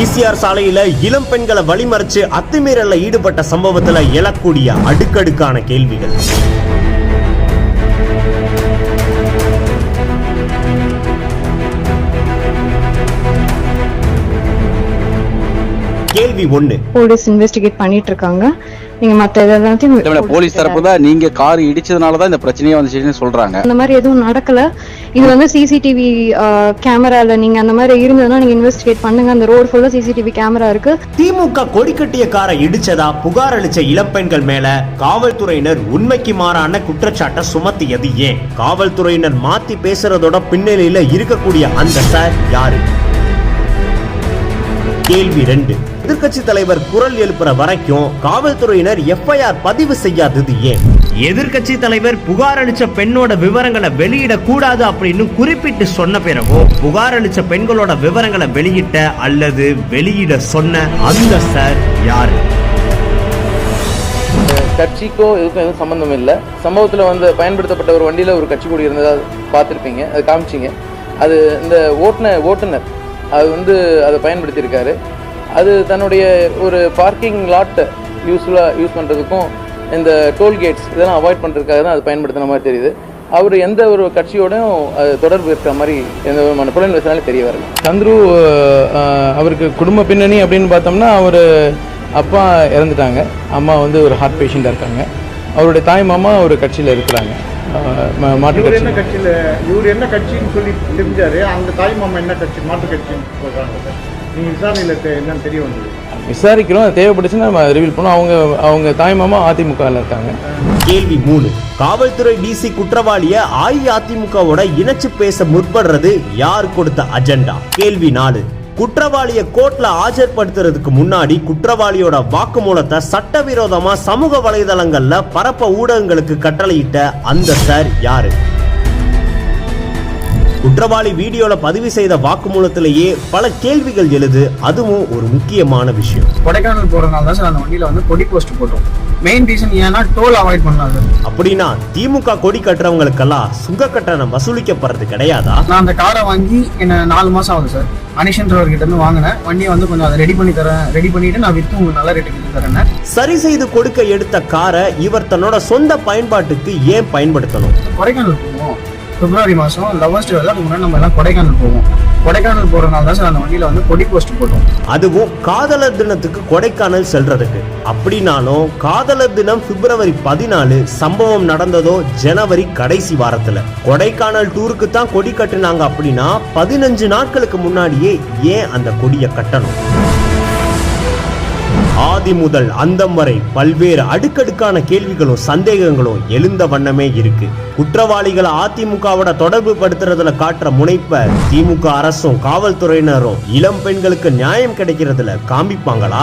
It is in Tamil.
ஈசிஆர் சாலையில இளம் பெண்களை வழிமறிச்சு அத்துமீறல்ல ஈடுபட்ட சம்பவத்துல எழக்கூடிய அடுக்கடுக்கான கேள்விகள். கேள்வி 1. போலீஸ் இன்வெஸ்டிகேட் பண்ணிட்டு இருக்காங்க. நீங்க மத்த எல்லாத்தையும் போலீஸ் தரப்பு தான் நீங்க கார் இடிச்சதுனால தான் இந்த பிரச்சனையே வந்துச்சுன்னு சொல்றாங்க. அந்த மாதிரி எதுவும் நடக்கல. இது வந்து சிசிடிவி கேமரால நீங்க அந்த மாதிரி இருந்ததுன்னா நீங்க இன்வெஸ்டிகேட் பண்ணுங்க. அந்த ரோடு ஃபுல்லா சிசிடிவி கேமரா இருக்கு. திமுக கொடி கட்டிய காரை இடிச்சதா புகார் அளிச்ச இளம்பெண்கள் மேல காவல்துறையினர் உண்மைக்கு மாறான குற்றச்சாட்டை சுமத்தியது ஏன்? காவல்துறையினர் மாத்தி பேசுறதோட பின்னணியில இருக்கக்கூடிய அந்த சார் யாரு? கேள்வி 2. எதிர்கட்சி தலைவர் குரல் எழுப்புற வரைக்கும் காவல்துறையினர் எஃப்ஐஆர் பதிவு செய்யாதது ஏன்? எதிர்கட்சி தலைவர் புகார் அளிச்ச பெண்ணோட விவரங்களை வெளியிட கூடாது அப்படின்னு குறிப்பிட்டு சொன்ன பிறகு புகார் அளிச்ச பெண்களோட விவரங்களை வெளியிட்ட அல்லது வெளியிட சொன்ன அந்த சார் யாரு? கட்சிக்கோ இதுக்கும் எதுவும் சம்பந்தம் இல்லை. சம்பவத்தில் வந்து பயன்படுத்தப்பட்ட ஒரு வண்டியில் ஒரு கட்சி கொடி இருந்ததா பார்த்துருப்பீங்க, அது காமிச்சிங்க. அது இந்த ஓட்டுநர் அது வந்து அதை பயன்படுத்தியிருக்காரு. அது தன்னுடைய ஒரு பார்க்கிங் லாட்டை யூஸ் பண்ணுறதுக்கும் இந்த டோல்கேட்ஸ் இதெல்லாம் அவாய்ட் பண்ணுறதுக்காக தான் அது பயன்படுத்தின மாதிரி தெரியுது. அவர் எந்த ஒரு கட்சியோடையும் அது தொடர்பு இருக்கிற மாதிரி எந்த விதமான புலன் விசாரணையும் தெரிய வரல. சந்துரு அவருக்கு குடும்ப பின்னணி அப்படின்னு பார்த்தோம்னா அவர் அப்பா இறந்துட்டாங்க, அம்மா வந்து ஒரு ஹார்ட் பேஷண்ட்டாக இருக்காங்க. அவருடைய தாய் மாமா ஒரு கட்சியில் இருக்கிறாங்க. இவர் என்ன கட்சியில், இவர் என்ன கட்சின்னு சொல்லி தெரிஞ்சாரு. அந்த தாய் மாமா என்ன கட்சி, மாற்று கட்சின்னு சொல்கிறாங்க. நீங்கள் விசாரணையில் என்னன்னு தெரிய வந்தது? விசாரிக்கிறோம், அது தேவைப்பட்டுச்சுன்னா நம்ம ரிவீல் பண்ணோம். அவங்க தாய் மாமா அதிமுகவில் இருக்காங்க. கேள்வி 3. காவல்துறை டிசி குற்றவாளிய அஇஅதிமுகவோட இணைச்சு பேச முற்படுறது யார் கொடுத்த அஜெண்டா? கேள்வி 4. குற்றவாளிய கோர்ட்ல ஆஜர்படுத்துறதுக்கு முன்னாடி குற்றவாளியோட வாக்குமூலத்தை சட்டவிரோதமா சமூக வலைதளங்கள்ல பரப்ப ஊடகங்களுக்கு கட்டளையிட்ட அந்த சார் யாரு? குற்றவாளி வீடியோல பதிவு செய்த வாக்குமூலத்திலேயே பல கேள்விகள் எழுது. அதுவும் ஒரு முக்கியமான விஷயம். கொடைக்கானல் போறதுனால தான் சார் அந்த வண்டியில வந்து கொடி போஸ்ட் போட்டோம். மெயின் ரீசன் ஏன்னா டோல் அவாய்ட் பண்ணாது. அப்படின்னா திமுக கொடி கட்டுறவங்களுக்கெல்லாம் சுங்க கட்டணம் வசூலிக்கப்படுறது கிடையாதா? நான் அந்த காரை வாங்கி என்ன 4 மாசம் ஆகுது சார். அனிஷன்றவர்கிட்ட இருந்து வாங்கினேன். வண்டியை வந்து கொஞ்சம் அதை ரெடி பண்ணிட்டு நான் வித்து உங்களுக்கு நல்ல ரேட்டுக்கு தரேன். சரி செய்து கொடுக்க எடுத்த காரை இவர் தன்னோட சொந்த பயன்பாட்டுக்கு ஏன் பயன்படுத்தணும்? கொடைக்கானல் போவோம் பிப்ரவரி மாதம் லவர்ஸ் டே அதுக்கு முன்னாடி நம்ம எல்லாம் கொடைக்கானல் போவோம். கொடைக்கானல் போறதுனால தான் சார் அந்த வண்டியில வந்து கொடி போஸ்ட் போட்டோம். அதுவும் காதலர் தினத்துக்கு கொடைக்கானல் செல்றதுக்கு. அப்படின்னாலும் காதலர் தினம் பிப்ரவரி 14, சம்பவம் நடந்ததோ ஜனவரி கடைசி வாரத்துல. கொடைக்கானல் டூருக்கு தான் கொடி கட்டுனாங்க அப்படின்னா 15 நாட்களுக்கு முன்னாடியே ஏன் அந்த கொடியை கட்டணும்? ஆதி முதல் அந்தம் வரை பல்வேறு அடுக்கடுக்கான கேள்விகளும் சந்தேகங்களும் எழுந்த வண்ணமே இருக்கு. குற்றவாளிகளை அதிமுகவோட தொடர்பு படுத்துறதுல காட்டுற முனைப்ப திமுக அரசும் காவல்துறையினரும் இளம் பெண்களுக்கு நியாயம் கிடைக்கிறதுல காமிப்பாங்களா?